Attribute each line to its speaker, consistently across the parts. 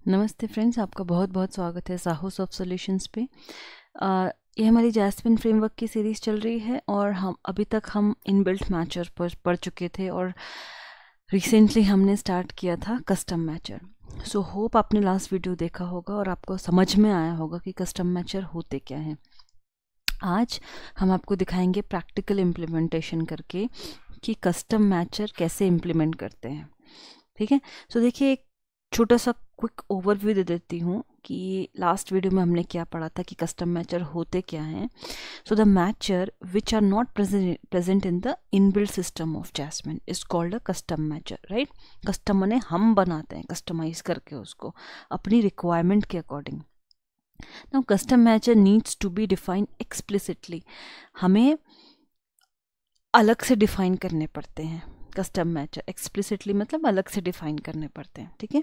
Speaker 1: नमस्ते फ्रेंड्स, आपका बहुत बहुत स्वागत है साहू सॉफ्ट सॉल्यूशंस पे। ये हमारी जैस्मिन फ्रेमवर्क की सीरीज़ चल रही है और हम अभी तक इनबिल्ट मैचर पर पढ़ चुके थे और रिसेंटली हमने स्टार्ट किया था कस्टम मैचर। सो होप आपने लास्ट वीडियो देखा होगा और आपको समझ में आया होगा कि कस्टम मैचर होते क्या हैं। आज हम आपको दिखाएंगे प्रैक्टिकल इम्प्लीमेंटेशन करके कि कस्टम मैचर कैसे इम्प्लीमेंट करते हैं। ठीक है, सो देखिए एक छोटा सा क्विक ओवरव्यू दे देती हूँ कि लास्ट वीडियो में हमने क्या पढ़ा था कि कस्टम मैचर होते क्या हैं। So the matcher which are not present in the inbuilt system of Jasmine is called a custom matcher, right. Custom माने हम बनाते हैं, कस्टमाइज करके उसको अपनी रिक्वायरमेंट के according. Now custom matcher needs to be defined explicitly, हमें अलग से डिफाइन करने पड़ते हैं। कस्टम मैचर एक्सप्लिसिटली मतलब अलग से डिफाइन करने पड़ते हैं, ठीक है।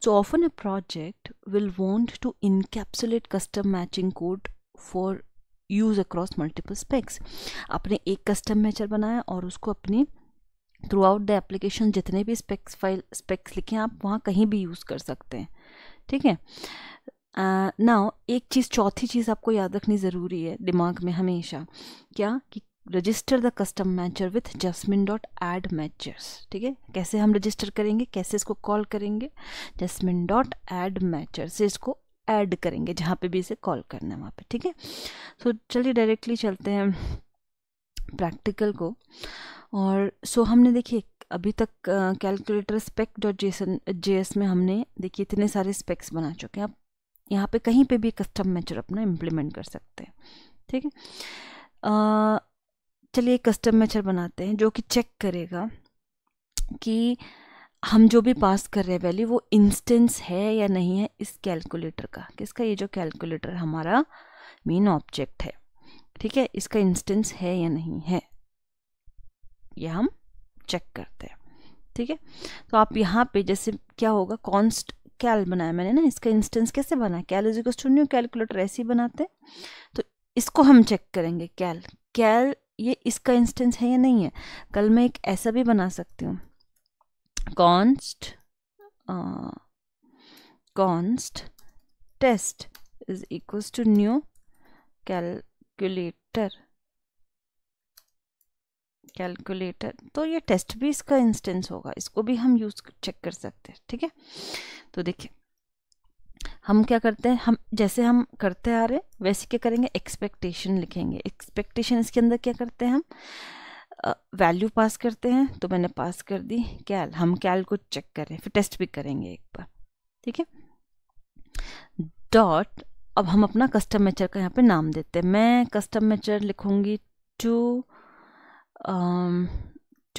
Speaker 1: So often a project will want to encapsulate custom matching code for use across multiple specs. आपने एक कस्टम मैचर बनाया और उसको अपनी थ्रू आउट द एप्लीकेशन जितने भी स्पेक्स लिखे आप वहाँ कहीं भी यूज़ कर सकते हैं, ठीक है। नाउ एक चीज़, चौथी चीज़ आपको याद रखनी ज़रूरी है दिमाग में हमेशा, क्या कि register the custom mature with jasmine.add-matchers, ठीक है। कैसे हम रजिस्टर करेंगे, कैसे इसको कॉल करेंगे, jasmine.add-matchers से इसको ऐड करेंगे जहाँ पे भी इसे कॉल करना है वहाँ पे, ठीक है। सो चलिए डायरेक्टली चलते हैं प्रैक्टिकल को। और सो हमने देखिए अभी तक कैलकुलेटर spec.js में हमने देखिए इतने सारे स्पेक्स बना चुके हैं। आप यहाँ पे कहीं पे भी कस्टम मैचर अपना इम्प्लीमेंट कर सकते हैं, ठीक है। चलिए कस्टम मैचर बनाते हैं जो कि चेक करेगा कि हम जो भी पास कर रहे हैं वैल्यू वो इंस्टेंस है या नहीं है इस कैलकुलेटर का। किसका? ये जो कैलकुलेटर हमारा मेन ऑब्जेक्ट है, ठीक है, इसका इंस्टेंस है या नहीं है, ये हम चेक करते हैं, ठीक है। तो आप यहाँ पे जैसे क्या होगा, कॉन्स्ट कैल बनाया मैंने ना, इसका इंस्टेंस कैसे बना, cal is equal to new calculator, ऐसे ही बनाते हैं। तो इसको हम चेक करेंगे, कैल ये इसका इंस्टेंस है या नहीं है। कल मैं एक ऐसा भी बना सकती हूँ, const test is equals to new calculator, तो ये टेस्ट भी इसका इंस्टेंस होगा, इसको भी हम यूज चेक कर सकते हैं, ठीक है। तो देखिए हम क्या करते हैं, हम जैसे हम करते आ रहे वैसे क्या करेंगे, एक्सपेक्टेशन लिखेंगे। एक्सपेक्टेशन इसके अंदर क्या करते हैं, हम वैल्यू पास करते हैं। तो मैंने पास कर दी कैल, हम कैल को चेक करें फिर टेस्ट भी करेंगे एक बार, ठीक है। डॉट, अब हम अपना कस्टम मैचर का यहाँ पे नाम देते हैं। मैं कस्टम मैचर लिखूंगी to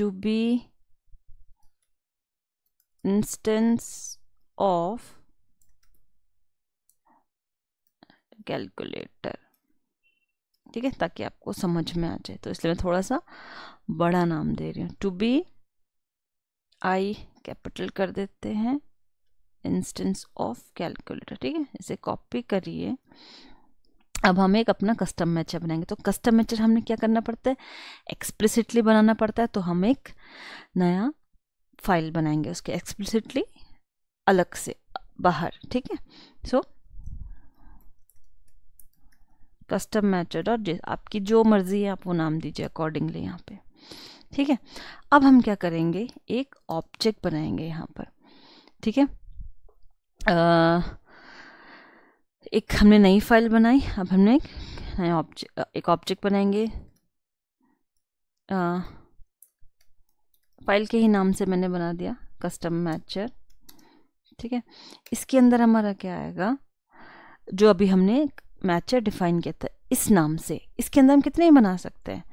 Speaker 1: be instance of calculator, ठीक है, ताकि आपको समझ में आ जाए। तो इसलिए मैं थोड़ा सा बड़ा नाम दे रही हूँ, टू बी आई कैपिटल कर देते हैं इंस्टेंस ऑफ कैलकुलेटर, ठीक है। इसे कॉपी करिए। अब हम एक अपना कस्टम मैचर बनाएंगे। तो कस्टम मैचर हमने क्या करना पड़ता है, एक्सप्लिसिटली बनाना पड़ता है। तो हम एक नया फाइल बनाएंगे उसके एक्सप्लिसिटली अलग से बाहर, ठीक है। सो कस्टम मैचर डॉट जे, आपकी जो मर्जी है आप वो नाम दीजिए अकॉर्डिंगली यहाँ पे, ठीक है। अब हम क्या करेंगे, एक ऑब्जेक्ट बनाएंगे यहाँ पर, ठीक है। एक हमने नई फाइल बनाई, अब हमने एक नया ऑब्जेक्ट बनाएंगे। फाइल के ही नाम से मैंने बना दिया कस्टम मैचर, ठीक है। इसके अंदर हमारा क्या आएगा, जो अभी हमने मैचर डिफाइन किया था इस नाम से, इसके अंदर हम कितने ही बना सकते हैं,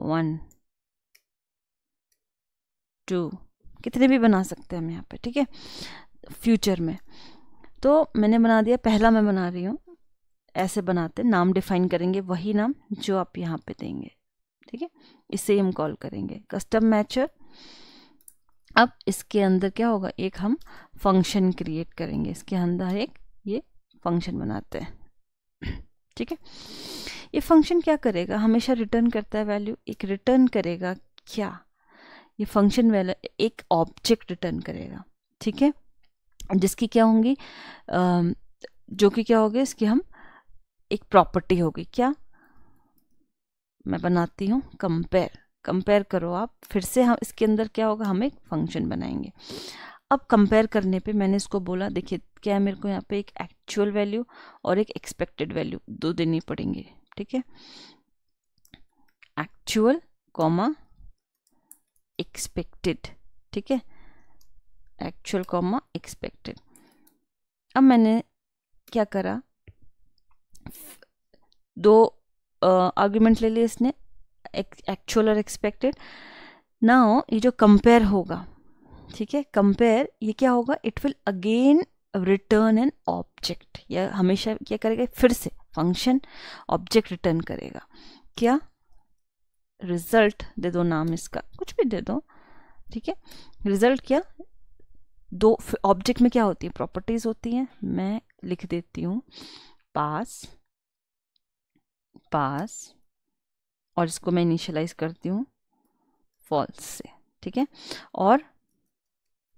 Speaker 1: 1 2 कितने भी बना सकते हैं हम यहाँ पे, ठीक है, फ्यूचर में। तो मैंने बना दिया, पहला मैं बना रही हूँ, ऐसे बनाते नाम डिफाइन करेंगे वही नाम जो आप यहाँ पे देंगे, ठीक है। इसे हम कॉल करेंगे कस्टम मैचर। अब इसके अंदर क्या होगा, एक हम फंक्शन क्रिएट करेंगे, इसके अंदर एक ये फंक्शन बनाते हैं, ठीक है। ये फंक्शन क्या करेगा, हमेशा रिटर्न करता है वैल्यू, एक रिटर्न करेगा क्या, ये फंक्शन वैल्यू एक ऑब्जेक्ट रिटर्न करेगा, ठीक है। जिसकी क्या होंगी, जो कि क्या होगी, इसकी हम एक प्रॉपर्टी होगी। क्या, मैं बनाती हूँ कंपेयर। कंपेयर करो आप फिर से, हम इसके अंदर क्या होगा, हम एक फंक्शन बनाएंगे। अब कंपेयर करने पे मैंने इसको बोला, देखिए क्या है, मेरे को यहाँ पे एक एक्चुअल वैल्यू और एक एक्सपेक्टेड वैल्यू दो देनी पड़ेंगे। ठीक है, एक्चुअल कॉमा एक्सपेक्टेड। ठीक है, एक्चुअल कॉमा एक्सपेक्टेड। अब मैंने क्या करा, दो आर्ग्यूमेंट ले लिए इसने, एक्चुअल और एक्सपेक्टेड। नाउ ये जो कंपेयर होगा, ठीक है, कंपेयर ये क्या होगा, it will again return an object, या हमेशा क्या करेगा, फिर से फंक्शन ऑब्जेक्ट रिटर्न करेगा। क्या, रिजल्ट दे दो, नाम इसका कुछ भी दे दो। ठीक है, रिजल्ट क्या, दो ऑब्जेक्ट में क्या होती है, प्रॉपर्टीज होती हैं। मैं लिख देती हूँ पास, पास, और इसको मैं इनिशियलाइज करती हूँ फॉल्स से। ठीक है, और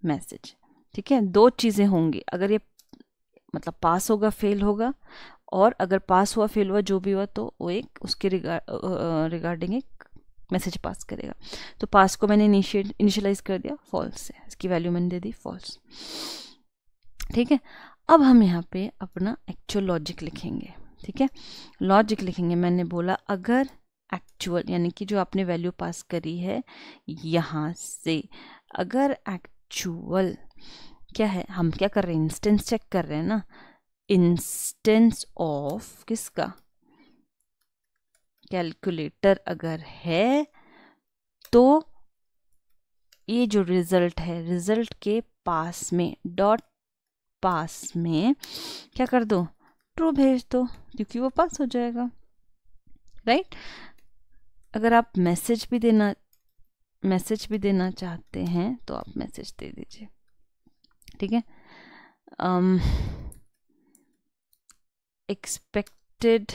Speaker 1: मैसेज। ठीक है, दो चीज़ें होंगी, अगर ये मतलब पास होगा फेल होगा, और अगर पास हुआ फेल हुआ जो भी हुआ तो वो एक उसके रिगार्डिंग एक मैसेज पास करेगा। तो पास को मैंने इनिशियलाइज कर दिया फॉल्स से, इसकी वैल्यू मैंने दे दी फॉल्स। ठीक है, अब हम यहाँ पे अपना एक्चुअल लॉजिक लिखेंगे। ठीक है, लॉजिक लिखेंगे, मैंने बोला अगर एक्चुअल यानी कि जो आपने वैल्यू पास करी है यहाँ से, अगर एक्चुअल क्या है, हम क्या कर रहे हैं, इंस्टेंस चेक कर रहे हैं ना, इंस्टेंस ऑफ किसका, कैलकुलेटर अगर है तो ये जो रिजल्ट है, रिजल्ट के पास में डॉट पास में क्या कर दो, ट्रू भेज दो, क्योंकि वो पास हो जाएगा। राइट, अगर आप मैसेज भी देना चाहते हैं तो आप मैसेज दे दीजिए। ठीक है, एक्सपेक्टेड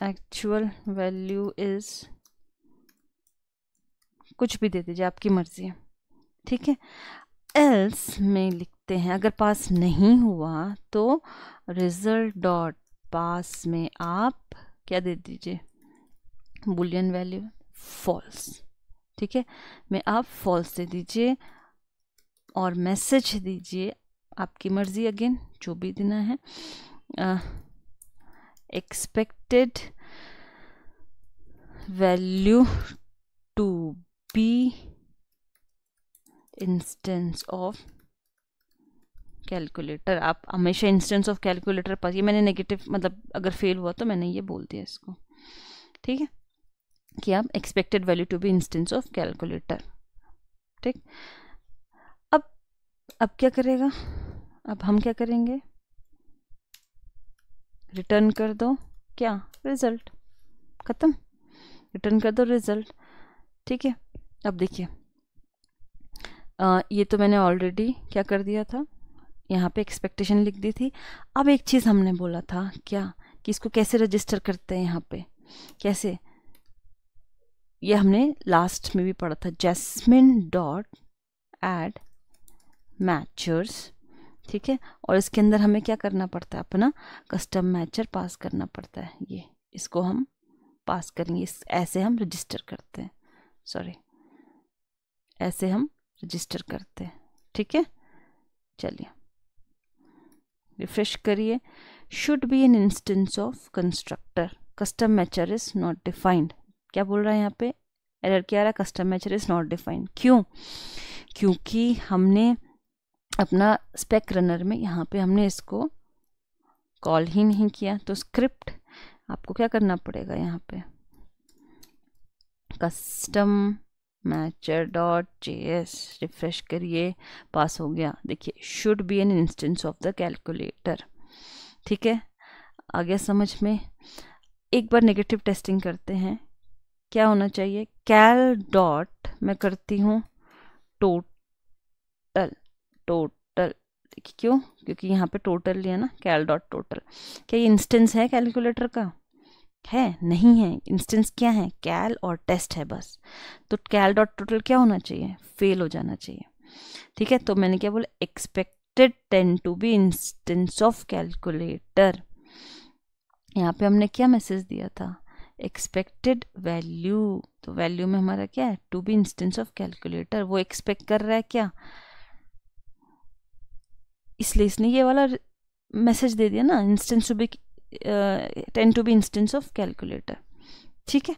Speaker 1: एक्चुअल वैल्यू इज, कुछ भी दे दीजिए, आपकी मर्जी है। ठीक है, एल्स में लिखते हैं, अगर पास नहीं हुआ तो रिजल्ट डॉट पास में आप क्या दे दीजिए, बुलियन वैल्यू फॉल्स। ठीक है, में आप फॉल्स दे दीजिए और मैसेज दीजिए, आपकी मर्जी, अगेन जो भी देना है। Expected value to be instance of calculator. आप हमेशा इंस्टेंस ऑफ कैलकुलेटर पास, ये मैंने नेगेटिव मतलब अगर फेल हुआ तो मैंने ये बोल दिया इसको। ठीक है, कि आप expected value to be instance of calculator. ठीक, अब क्या करेगा, अब हम क्या करेंगे, रिटर्न कर दो क्या, रिजल्ट, खत्म, रिटर्न कर दो रिजल्ट। ठीक है, अब देखिए ये तो मैंने ऑलरेडी क्या कर दिया था, यहाँ पे एक्सपेक्टेशन लिख दी थी। अब एक चीज़ हमने बोला था क्या, कि इसको कैसे रजिस्टर करते हैं, यहाँ पे कैसे, ये हमने लास्ट में भी पढ़ा था, जैस्मिन डॉट एड मैचर्स। ठीक है, और इसके अंदर हमें क्या करना पड़ता है, अपना कस्टम मैचर पास करना पड़ता है, ये इसको हम पास करेंगे, ऐसे हम रजिस्टर करते हैं, सॉरी ऐसे हम रजिस्टर करते हैं। ठीक है, चलिए रिफ्रेश करिए, should be an instance of constructor, custom mature is not defined. क्या बोल रहा है यहाँ पे, एरर क्या आ रहा है, custom mature is not defined. क्यों, क्योंकि हमने अपना स्पेक रनर में यहाँ पे हमने इसको कॉल ही नहीं किया, तो स्क्रिप्ट आपको क्या करना पड़ेगा, यहाँ पे custom mature dot JS, refresh करिए, पास हो गया। देखिए should be an instance of the calculator. ठीक है, आ गया समझ में। एक बार नेगेटिव टेस्टिंग करते हैं, क्या होना चाहिए, कैल डॉट मैं करती हूँ टोटल, टोटल क्यों, क्योंकि यहाँ पे टोटल लिया ना, कैल डॉट टोटल, क्या ये इंस्टेंस है कैलकुलेटर का, है नहीं है, इंस्टेंस क्या है, कैल और टेस्ट है बस। तो कैल डॉट टोटल क्या होना चाहिए, फेल हो जाना चाहिए। ठीक है, तो मैंने क्या बोला, expected tend to be instance of calculator. यहाँ पे हमने क्या मैसेज दिया था, एक्सपेक्टेड वैल्यू। तो वैल्यू में हमारा क्या है, to be instance of calculator. वो एक्सपेक्ट कर रहा है क्या, इसलिए इसने ये वाला मैसेज दे दिया ना, instance to be tend to be instance of calculator. ठीक है,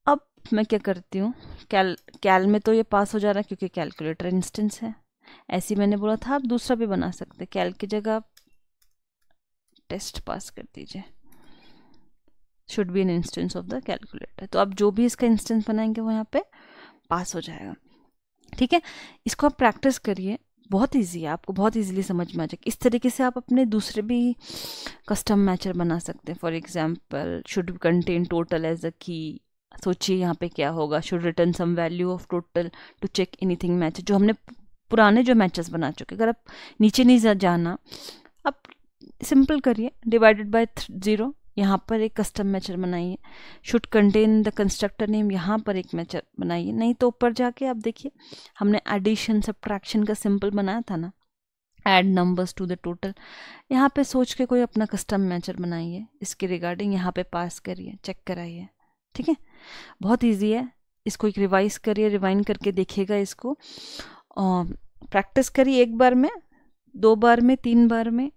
Speaker 1: अब मैं क्या करती हूँ, कैल में तो ये पास हो जा रहा है क्योंकि कैलकुलेटर इंस्टेंस है। ऐसे मैंने बोला था आप दूसरा भी बना सकते, कैल की जगह आप टेस्ट पास कर दीजिए, should be an instance of the calculator. तो आप जो भी इसका इंस्टेंस बनाएंगे वो यहाँ पे पास हो जाएगा। ठीक है, इसको आप प्रैक्टिस करिए, बहुत इजी है, आपको बहुत इजीली समझ में आ जाएगा। इस तरीके से आप अपने दूसरे भी कस्टम मैचर बना सकते हैं। For example, should contain total as a key. सोचिए यहाँ पे क्या होगा, should return sum value of total to check anything match. जो हमने पुराने जो मैचेस बना चुके, अगर आप नीचे नहीं जाना, आप सिंपल करिए, डिवाइडेड बाय 0, यहाँ पर एक कस्टम मैचर बनाइए। Should contain the constructor name, यहाँ पर एक मैचर बनाइए। नहीं तो ऊपर जाके आप देखिए, हमने एडिशन सब्ट्रैक्शन का सिंपल बनाया था ना, add numbers to the total. यहाँ पे सोच के कोई अपना कस्टम मैचर बनाइए, इसके रिगार्डिंग यहाँ पे पास करिए, चेक कराइए। ठीक है, बहुत ईजी है, इसको एक रिवाइज करिए, रिवाइंड करके देखिएगा इसको, प्रैक्टिस करिए। 1 बार में, 2 बार में, 3 बार में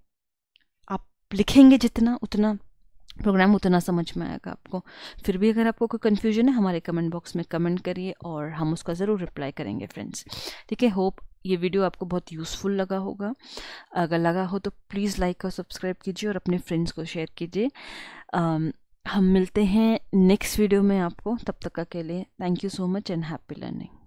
Speaker 1: आप लिखेंगे जितना, उतना प्रोग्राम उतना समझ में आएगा आपको। फिर भी अगर आपको कोई कन्फ्यूजन है, हमारे कमेंट बॉक्स में कमेंट करिए और हम उसका ज़रूर रिप्लाई करेंगे फ्रेंड्स। ठीक है, होप ये वीडियो आपको बहुत यूज़फुल लगा होगा। अगर लगा हो तो प्लीज़ लाइक और सब्सक्राइब कीजिए और अपने फ्रेंड्स को शेयर कीजिए। हम मिलते हैं नेक्स्ट वीडियो में आपको, तब तक के लिए thank you so much and happy learning.